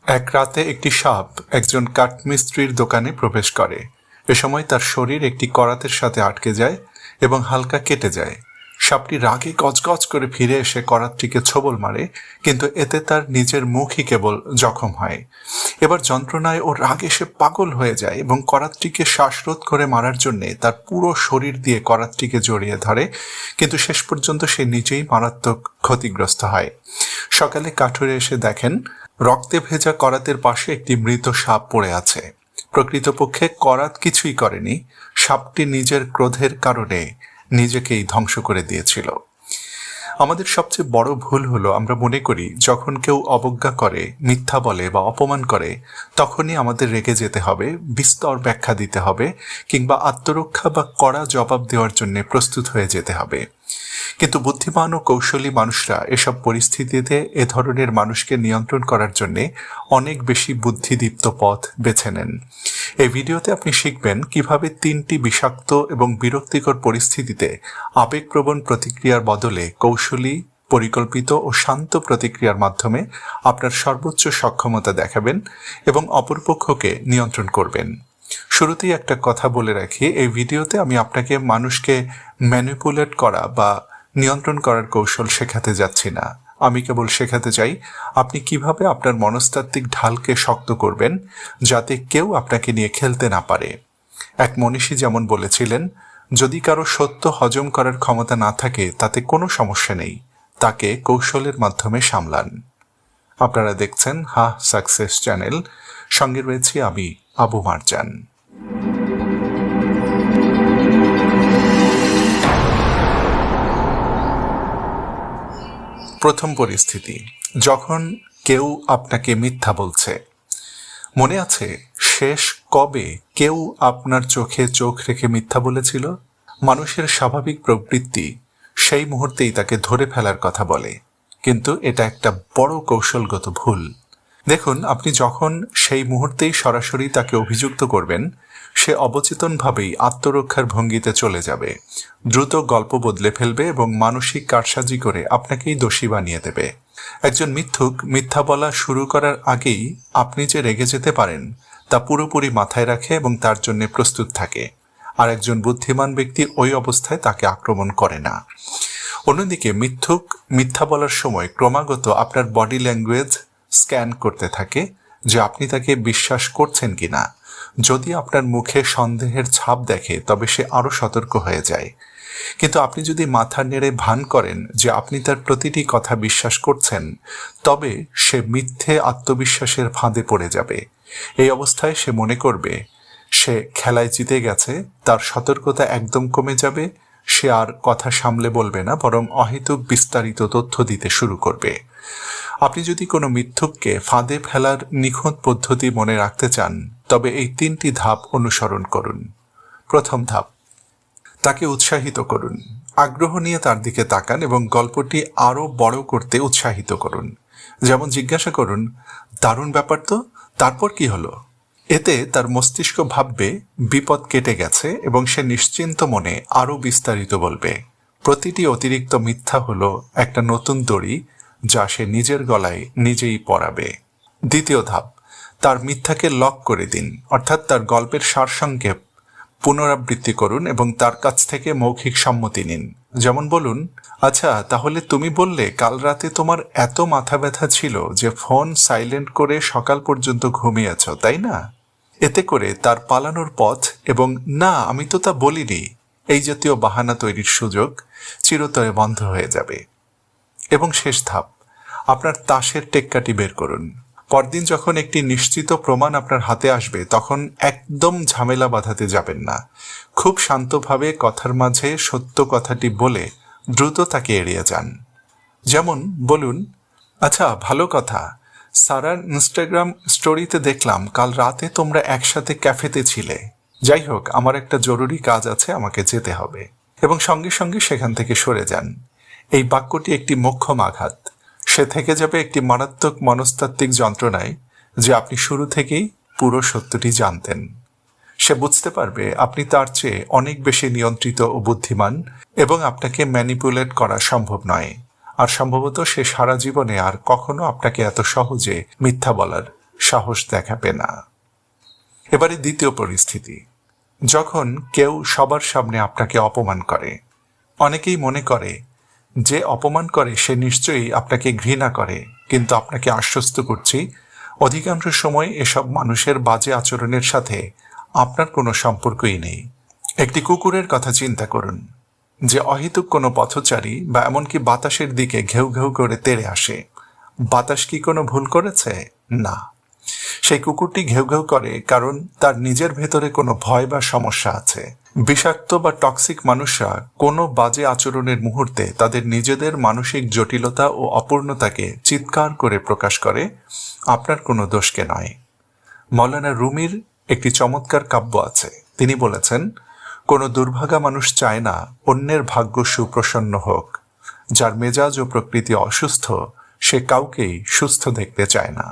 এক রাতে একটি সাপ একজন কাঠমিস্ত্রির দোকানে প্রবেশ করে। এ সময় তার শরীর একটি করাতের সাথে আটকে যায় এবং হালকা কেটে যায়। সাপটি রাগে গজগজ করে ফিরে এসে করাতটিকে ছোবল মারে, কিন্তু এতে তার নিজের মুখই কেবল জখম হয়। এবার যন্ত্রণায় ও রাগে সে পাগল হয়ে যায় এবং করাতটিকে শ্বাসরোধ করে মারার জন্যে তার পুরো শরীর দিয়ে করাতটিকে জড়িয়ে ধরে, কিন্তু শেষ পর্যন্ত সে নিজেই মারাত্মক ক্ষতিগ্রস্ত হয়। সকালে কাঠুরে এসে দেখেন রক্তে ভেজা করাতের পাশে একটি মৃত সাপ পড়ে আছে। প্রকৃতপক্ষে করাত কিছুই করেনি, সাপটি নিজের ক্রোধের কারণে নিজেকেই ধ্বংস করে দিয়েছিল। আমাদের সবচেয়ে বড় ভুল হলো আমরা মনে করি যখন কেউ অবজ্ঞা করে, মিথ্যা বলে বা অপমান করে, তখনই আমাদের রেগে যেতে হবে, বিস্তর ব্যাখ্যা দিতে হবে, কিংবা আত্মরক্ষা বা কড়া জবাব দেওয়ার জন্য প্রস্তুত হয়ে যেতে হবে। কিন্তু বুদ্ধিমান ও কৌশলী মানুষরা এসব পরিস্থিতিতে এ ধরনের মানুষকে নিয়ন্ত্রণ করার জন্য অনেক বেশি বুদ্ধিদীপ্ত পথ বেছে নেন। এই ভিডিওতে আপনি শিখবেন কিভাবে 3টি বিষাক্ত এবং বিরক্তিকর পরিস্থিতিতে আবেগপ্রবণ প্রতিক্রিয়ার বদলে কৌশলী, পরিকল্পিত ও শান্ত প্রতিক্রিয়ার মাধ্যমে আপনার সর্বোচ্চ সক্ষমতা দেখাবেন এবং অপরপক্ষকে নিয়ন্ত্রণ করবেন। শুরুতেই একটা কথা বলে রাখি, এই ভিডিওতে আমি আপনাকে মানুষকে ম্যানিপুলেট করা বা নিয়ন্ত্রণ করার কৌশল শেখাতে যাচ্ছি না। আমি কেবল শেখাতে চাই আপনি কিভাবে আপনার মনস্তাত্ত্বিক ঢালকে শক্ত করবেন যাতে কেউ আপনাকে নিয়ে খেলতে না পারে। এক মনীষী যেমন বলেছিলেন, যদি কারো সত্য হজম করার ক্ষমতা না থাকে তাতে কোনো সমস্যা নেই, তাকে কৌশলের মাধ্যমে সামলান। আপনারা দেখছেন হা সাকসেস চ্যানেল, সঙ্গে রয়েছি আমি আবু মারজান। প্রথম পরিস্থিতি, যখন কেউ আপনাকে মিথ্যা বলছে। মনে আছে শেষ কবে কেউ আপনার চোখে চোখ রেখে মিথ্যা বলেছিল? মানুষের স্বাভাবিক প্রবৃত্তি সেই মুহূর্তেই তাকে ধরে ফেলার কথা বলে, কিন্তু এটা একটা বড় কৌশলগত ভুল। দেখুন, আপনি যখন সেই মুহূর্তেই সরাসরি তাকে অভিযুক্ত করবেন, সে অবচেতনভাবেই আত্মরক্ষার ভঙ্গিতে চলে যাবে, দ্রুত গল্প বদলে ফেলবে এবং মানসিক কারসাজি করে আপনাকেই দোষী বানিয়ে দেবে। একজন মিথ্যুক মিথ্যা বলা শুরু করার আগেই আপনি যে রেগে যেতে পারেন তা পুরোপুরি মাথায় রাখে এবং তার জন্য প্রস্তুত থাকে, আর একজন বুদ্ধিমান ব্যক্তি ওই অবস্থায় তাকে আক্রমণ করে না। অন্যদিকে মিথ্যুক মিথ্যা বলার সময় ক্রমাগত আপনার বডি ল্যাঙ্গুয়েজ স্ক্যান করতে থাকে যে আপনি তাকে বিশ্বাস করছেন কিনা। যদি আপনার মুখে সন্দেহের ছাপ দেখে তবে সে আরও সতর্ক হয়ে যায়, কিন্তু আপনি যদি মাথা নেড়ে ভান করেন যে আপনি তার প্রতিটি কথা বিশ্বাস করছেন, তবে সে মিথ্যে আত্মবিশ্বাসের ফাঁদে পড়ে যাবে। এই অবস্থায় সে মনে করবে সে খেলায় জিতে গেছে, তার সতর্কতা একদম কমে যাবে, সে আর কথা সামলে বলবে না, বরং অহেতুক বিস্তারিত তথ্য দিতে শুরু করবে। আপনি যদি কোনো মিথ্যুককে ফাঁদে ফেলার নিখুঁত পদ্ধতি মনে রাখতে চান, তবে এই 3টি ধাপ অনুসরণ করুন। প্রথম ধাপ, তাকে উৎসাহিত করুন। আগ্রহ নিয়ে তার দিকে তাকান এবং গল্পটি আরও বড় করতে উৎসাহিত করুন। যেমন জিজ্ঞাসা করুন, দারুণ ব্যাপার তো, তারপর কি হলো? এতে তার মস্তিষ্ক ভাববে বিপদ কেটে গেছে এবং সে নিশ্চিন্ত মনে আরও বিস্তারিত বলবে। প্রতিটি অতিরিক্ত মিথ্যা হলো একটা নতুন দড়ি যা সে নিজের গলায় নিজেই পরাবে। দ্বিতীয় ধাপ, তার মিথ্যাকে লক করে দিন, অর্থাৎ তার গল্পের সারসংক্ষেপ পুনরাবৃত্তি করুন এবং তার কাছ থেকে মৌখিক সম্মতি নিন। যেমন বলুন, আচ্ছা তাহলে তুমি বললে কাল রাতে তোমার এত মাথা ব্যথা ছিল যে ফোন সাইলেন্ট করে সকাল পর্যন্ত ঘুমিয়েছ, তাই না? এতে করে তার পালানোর পথ এবং না আমি তো তা বলিনি এই জাতীয় বাহানা তৈরির সুযোগ চিরতরে বন্ধ হয়ে যাবে। এবং শেষ ধাপ, আপনার তাসের টেক্কাটি বের করুন। পরদিন যখন একটি নিশ্চিত প্রমাণ আপনার হাতে আসবে তখন একদম ঝামেলা বাঁধাতে যাবেন না। খুব শান্তভাবে কথার মাঝে সত্য কথাটি বলে দ্রুত তাকে এড়িয়ে যান। যেমন বলুন, আচ্ছা ভালো কথা, সারার ইনস্টাগ্রাম স্টোরিতে দেখলাম কাল রাতে তোমরা একসাথে ক্যাফেতে ছিলে। যাই হোক, আমার একটা জরুরি কাজ আছে, আমাকে যেতে হবে। এবং সঙ্গে সঙ্গে সেখান থেকে সরে যান। এই বাক্যটি একটি মোক্ষম আঘাত। সে থেকে যাবে একটি মারাত্মক মনস্তাত্ত্বিক যন্ত্রণায় যে আপনি শুরু থেকেই পুরো সত্যটি জানতেন। সে বুঝতে পারবে আপনি তার চেয়ে অনেক বেশি নিয়ন্ত্রিত ও বুদ্ধিমান এবং আপনাকে ম্যানিপুলেট করা সম্ভব নয়। আর সম্ভবত সে সারা জীবনে আর কখনো আপনাকে এত সহজে মিথ্যা বলার সাহস দেখাবে না। এবারে দ্বিতীয় পরিস্থিতি, যখন কেউ সবার সামনে আপনাকে অপমান করে। অনেকেই মনে করে যে অপমান করে সে নিশ্চয়ই আপনাকে ঘৃণা করে, কিন্তু আপনাকে আশ্বস্ত করছি অধিকাংশ সময় এসব মানুষের বাজে আচরণের সাথে আপনার কোনো সম্পর্কই নেই। একটি কুকুরের কথা চিন্তা করুন, যে অহেতুক কোনো পথচারী বা এমনকি বাতাসের দিকে ঘেউ ঘেউ করে তেড়ে আসে। বাতাস কি কোনো ভুল করেছে? না। সেই কুকুরটি ঘেউ ঘেউ করে কারণ তার নিজের ভেতরে কোনো ভয় বা সমস্যা আছে। বিষাক্ত বা টক্সিক মানুষরা কোনো বাজে আচরণের মুহূর্তে তাদের নিজেদের মানসিক জটিলতা ও অপূর্ণতাকে চিৎকার করে প্রকাশ করে, আপনার কোনো দোষকে নয়। মৌলানা রুমির একটি চমৎকার কাব্য আছে। তিনি বলেছেন, কোনো দুর্ভাগা মানুষ চায় না অন্যের ভাগ্য সুপ্রসন্ন হোক। যার মেজাজ ও প্রকৃতি অসুস্থ সে কাউকেই সুস্থ দেখতে চায় না।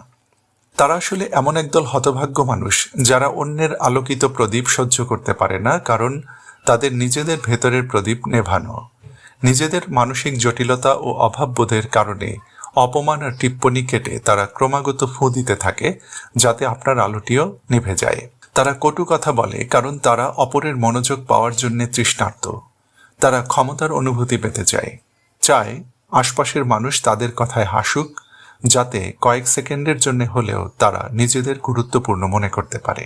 তারা আসলে এমন একদল হতভাগ্য মানুষ যারা অন্যের আলোকিত প্রদীপ সহ্য করতে পারে না, কারণ তাদের নিজেদের ভেতরের প্রদীপ নেভানো। নিজেদের মানসিক জটিলতা ও অভাববোধের কারণে অপমান আর টিপ্পনি কেটে তারা ক্রমাগত ফু দিতে থাকে, যাতে আপনার আলোটিও নিভে যায়। তারা কটু কথা বলে কারণ তারা অপরের মনোযোগ পাওয়ার জন্য তৃষ্ণার্ত। তারা ক্ষমতার অনুভূতি পেতে চায় আশপাশের মানুষ তাদের কথায় হাসুক, যাতে কয়েক সেকেন্ডের জন্য হলেও তারা নিজেদের গুরুত্বপূর্ণ মনে করতে পারে।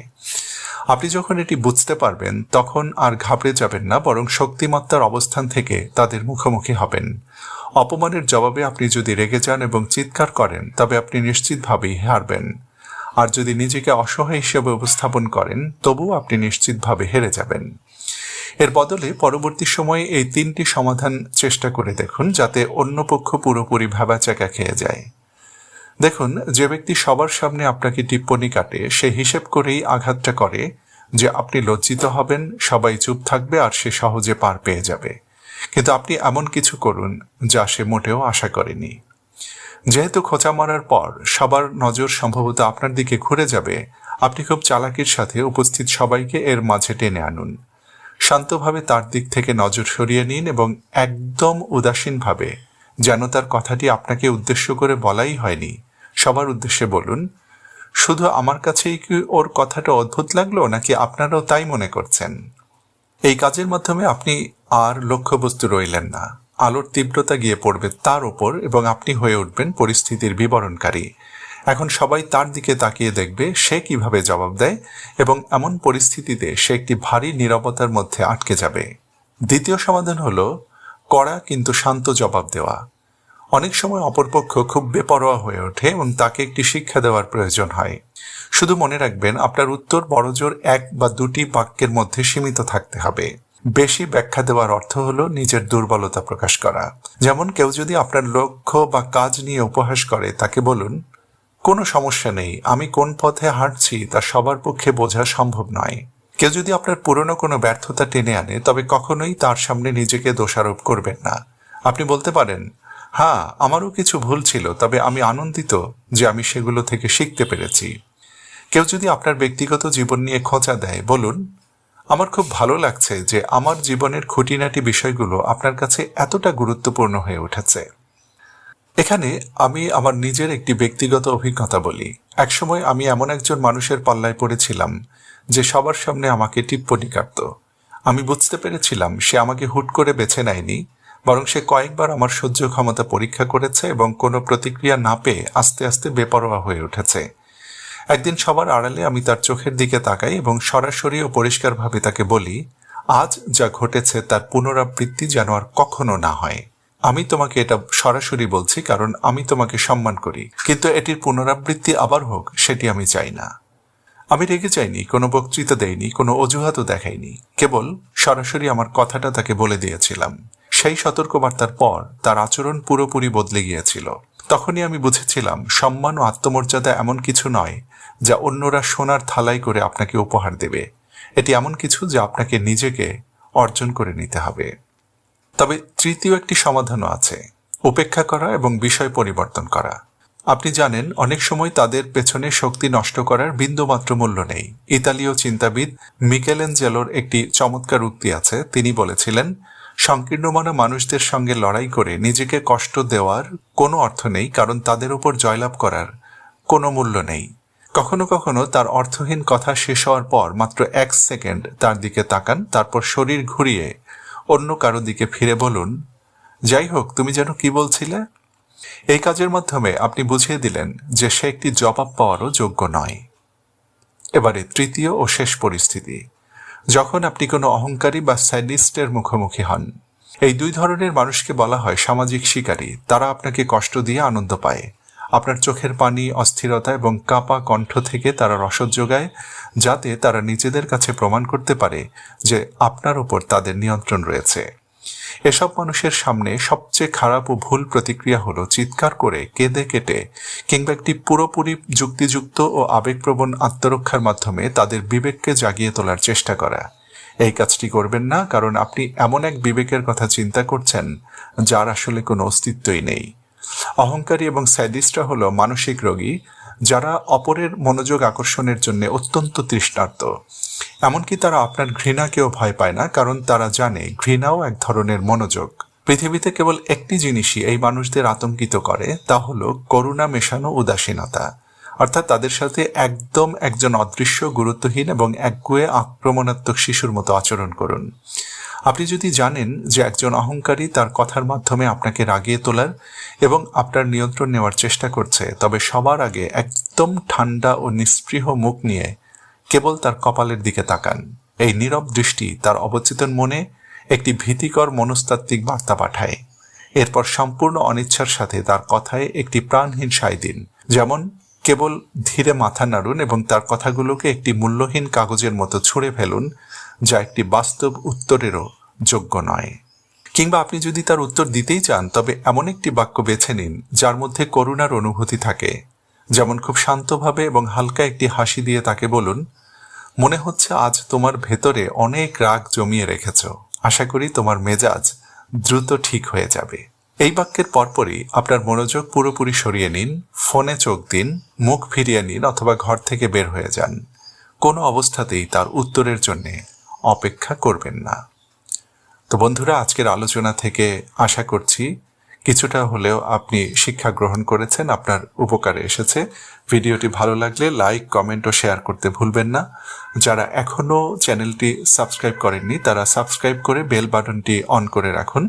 আপনি যখন এটি বুঝতে পারবেন তখন আর ঘাবড়ে যাবেন না, বরং শক্তিমত্তার অবস্থান থেকে তাদের মুখোমুখি হবেন। অপমানের জবাবে আপনি যদি রেগে যান এবং চিৎকার করেন তবে আপনি নিশ্চিতভাবেই হারবেন। আর যদি নিজেকে অসহায় হিসেবে উপস্থাপন করেন তবুও আপনি নিশ্চিতভাবে হেরে যাবেন। এর বদলে পরবর্তী সময়ে এই তিনটি সমাধান চেষ্টা করে দেখুন, যাতে অন্য পক্ষ পুরোপুরি ভ্যাবাচ্যাকা খেয়ে যায়। দেখুন, যে ব্যক্তি সবার সামনে আপনাকে টিপ্পনি কাটে সে হিসেব করেই আঘাতটা করে যে আপনি লজ্জিত হবেন, সবাই চুপ থাকবে আর সে সহজে পার পেয়ে যাবে। কিন্তু আপনি এমন কিছু করুন যা সে মোটেও আশা করেনি। যেহেতু খোঁচা মারার পর সবার নজর সম্ভবত আপনার দিকে ঘুরে যাবে, আপনি খুব চালাকির সাথে উপস্থিত সবাইকে এর মাঝে টেনে আনুন। শান্তভাবে তার দিক থেকে নজর সরিয়ে নিন এবং একদম উদাসীনভাবে, যেন তার কথাটি আপনাকে উদ্দেশ্য করে বলাই হয়নি, সবার উদ্দেশ্যে বলুন, শুধু আমার কাছেই কি ওর কথাটা অদ্ভুত লাগলো, নাকি আপনারাও তাই মনে করছেন? এই কাজের মাধ্যমে আপনি আর লক্ষ্যবস্তু রইলেন না। আলোর তীব্রতা গিয়ে পড়বে তার উপর এবং আপনি হয়ে উঠবেন পরিস্থিতির বিবরণকারী। এখন সবাই তার দিকে তাকিয়ে দেখবে সে কিভাবে জবাব দেয়, এবং এমন পরিস্থিতিতে সে একটি ভারী নীরবতার মধ্যে আটকে যাবে। দ্বিতীয় সমাধান হলো কড়া কিন্তু শান্ত জবাব দেওয়া। অনেক সময় অপরপক্ষ খুব বেপরোয়া হয়ে ওঠে এবং তাকে একটি শিক্ষা দেওয়ার প্রয়োজন হয়। শুধু মনে রাখবেন, আপনার উত্তর বড়জোর 1 বা 2টি বাক্যের মধ্যে সীমিত থাকতে হবে। বেশি ব্যাখ্যা দেওয়ার অর্থ হলো নিজের দুর্বলতা প্রকাশ করা। যেমন, কেউ যদি আপনার লক্ষ্য বা কাজ নিয়ে উপহাস করে তাকে বলুন, কোনো সমস্যা নেই, আমি কোন পথে হাঁটছি তা সবার পক্ষে বোঝা সম্ভব নয়। কেউ যদি আপনার পুরনো কোনো ব্যর্থতা টেনে আনে তবে কখনোই তার সামনে নিজেকে দোষারোপ করবেন না। আপনি বলতে পারেন, হ্যাঁ, আমারও কিছু ভুল ছিল, তবে আমি আনন্দিত যে আমি সেগুলো থেকে শিখতে পেরেছি। কেউ যদি আপনার ব্যক্তিগত জীবন নিয়ে খোঁচা দেয়, বলুন, আমার খুব ভালো লাগছে যে আমার জীবনের খুঁটিনাটি বিষয়গুলো আপনার কাছে এতটা গুরুত্বপূর্ণ হয়ে উঠেছে। এখানে আমি আমার নিজের একটি ব্যক্তিগত অভিজ্ঞতা বলি। একসময় আমি এমন একজন মানুষের পাল্লায় পড়েছিলাম যে সবার সামনে আমাকে টিপ্পনি কাটত। আমি বুঝতে পেরেছিলাম সে আমাকে হুট করে বেছে নেয়নি, বরং সে কয়েকবার আমার সহ্য ক্ষমতা পরীক্ষা করেছে এবং কোনো প্রতিক্রিয়া না পেয়ে আস্তে আস্তে বেপরোয়া হয়ে উঠেছে। একদিন সবার আড়ালে আমি তার চোখের দিকে তাকাই এবং সরাসরি ও পরিষ্কারভাবে তাকে বলি, আজ যা ঘটেছে তার পুনরাবৃত্তি যেন আর কখনো না হয়। আমি তোমাকে এটা সরাসরি বলছি কারণ আমি তোমাকে সম্মান করি, কিন্তু এটির পুনরাবৃত্তি আবার হোক সেটি আমি চাই না। আমি রেগে যাইনি, কোনো বক্তৃতা দেইনি, কোনো অজুহাতও দেখাইনি, কেবল সরাসরি আমার কথাটা তাকে বলে দিয়েছিলাম। সেই সতর্কবার্তার পর তার আচরণ পুরোপুরি বদলে গিয়েছিল। তখনই আমি বুঝেছিলাম সম্মান ও আত্মমর্যাদা এমন কিছু নয় যা অন্যরা সোনার থালায় করে আপনাকে উপহার দেবে। এটি এমন কিছু যা আপনাকে নিজেকে অর্জন করে নিতে হবে। তবে তৃতীয় একটি সমাধানও আছে, উপেক্ষা করা এবং বিষয় পরিবর্তন করা। আপনি জানেন, অনেক সময় তাদের পেছনে শক্তি নষ্ট করার বিন্দুমাত্র মূল্য নেই। ইতালীয় চিন্তাবিদ মিকেলেঞ্জেলোর একটি চমৎকার উক্তি আছে। তিনি বলেছিলেন, সংকীর্ণমনা মানুষদের সঙ্গে লড়াই করে নিজেকে কষ্ট দেওয়ার কোনো অর্থ নেই, কারণ তাদের উপর জয়লাভ করার কোনো মূল্য নেই। কখনো কখনো তার অর্থহীন কথা শেষ হওয়ার পর মাত্র 1 সেকেন্ড তার দিকে তাকান, তারপর শরীর ঘুরিয়ে অন্য কারো দিকে ফিরে বলুন, যাই হোক, তুমি যেন কি বলছিলে। এই কাজের মাধ্যমে আপনি বুঝিয়ে দিলেন যে সে একটি জবাব পাওয়ারও যোগ্য নয়। এবারে তৃতীয় ও শেষ পরিস্থিতি, যখন আপনি কোনো অহংকারী বা স্যাডিস্টের মুখোমুখি হন। এই দুই ধরনের মানুষকে বলা হয় সামাজিক শিকারী। তারা আপনাকে কষ্ট দিয়ে আনন্দ পায়। আপনার চোখের পানি, অস্থিরতা এবং কাঁপা কণ্ঠ থেকে তারা রসদ যোগায়, যাতে তারা নিজেদের কাছে প্রমাণ করতে পারে যে আপনার উপর তাদের নিয়ন্ত্রণ রয়েছে। এসব মানুষের সামনে সবচেয়ে খারাপ ও ভুল প্রতিক্রিয়া হলো চিৎকার করে, কেঁদে কেটে কিংবা একটি পুরোপুরি যুক্তিযুক্ত ও আবেগপ্রবণ আত্মরক্ষার মাধ্যমে তাদের বিবেককে জাগিয়ে তোলার চেষ্টা করা। এই কাজটি করবেন না, কারণ আপনি এমন এক বিবেকের কথা চিন্তা করছেন যার আসলে কোনো অস্তিত্বই নেই। অহংকারী এবং স্যাডিস্টরা হলো মানসিক রোগী, যারা অপরের মনোযোগ আকর্ষণের জন্য অত্যন্ত তৃষ্ণার্ত। এমনকি তারা আপনার ঘৃণাকেও ভয় পায় না, কারণ তারা জানে ঘৃণাও এক ধরনের মনোযোগ। পৃথিবীতে কেবল একটি জিনিসই এই মানুষদের আতঙ্কিত করে, তা হলো করুণা মেশানো উদাসীনতা। অর্থাৎ তাদের সাথে একদম একজন অদৃশ্য, গুরুত্বহীন এবং একগুঁয়ে আক্রমণাত্মক শিশুর মতো আচরণ করুন। আপনি যদি জানেন যে একজন অহংকারী তার কথার মাধ্যমে আপনাকে রাগিয়ে তোলার এবং আপনার নিয়ন্ত্রণ নেওয়ার চেষ্টা করছে, তবে সবার আগে একদম ঠান্ডা ও নিস্পৃহ মুখ নিয়ে কেবল তার কপালের দিকে তাকান। এই নীরব দৃষ্টি তার অবচেতন মনে একটি ভীতিকর মনস্তাত্ত্বিক বার্তা পাঠায়। এরপর সম্পূর্ণ অনিচ্ছার সাথে তার কথায় একটি প্রাণহীন সায় দিন। যেমন কেবল ধীরে মাথা নাড়ুন এবং তার কথাগুলোকে একটি মূল্যহীন কাগজের মতো ছুঁড়ে ফেলুন, যা একটি বাস্তব উত্তরেরও যোগ্য নয়। কিংবা আপনি যদি তার উত্তর দিতেই চান, তবে এমন একটি বাক্য বেছে নিন যার মধ্যে করুণার অনুভূতি থাকে। যেমন খুব শান্তভাবে এবং হালকা একটি হাসি দিয়ে তাকে বলুন, মনে হচ্ছে আজ তোমার ভেতরে অনেক রাগ জমিয়ে রেখেছ। আশা করি তোমার মেজাজ দ্রুত ঠিক হয়ে যাবে। এই বাক্যের পরপরই আপনার মনোযোগ পুরোপুরি সরিয়ে নিন, ফোনে চোখ দিন, মুখ ফিরিয়ে নিন অথবা ঘর থেকে বের হয়ে যান। কোনো অবস্থাতেই তার উত্তরের জন্যে অপেক্ষা করবেন না। তো বন্ধুরা, আজকের আলোচনা থেকে আশা করছি কিছুটা হলেও আপনি শিক্ষা গ্রহণ করেছেন, আপনার উপকারে এসেছে। ভিডিওটি ভালো লাগলে লাইক, কমেন্ট ও শেয়ার করতে ভুলবেন না। যারা এখনও চ্যানেলটি সাবস্ক্রাইব করেননি, তারা সাবস্ক্রাইব করে বেল বাটনটি অন করে রাখুন,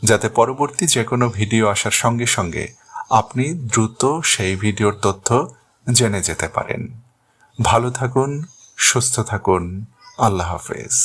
যাতে পরবর্তী যে কোনো ভিডিও আসার সঙ্গে সঙ্গে আপনি দ্রুত সেই ভিডিওর তথ্য জেনে যেতে পারেন। ভালো থাকুন, সুস্থ থাকুন। আল্লাহ হাফেজ।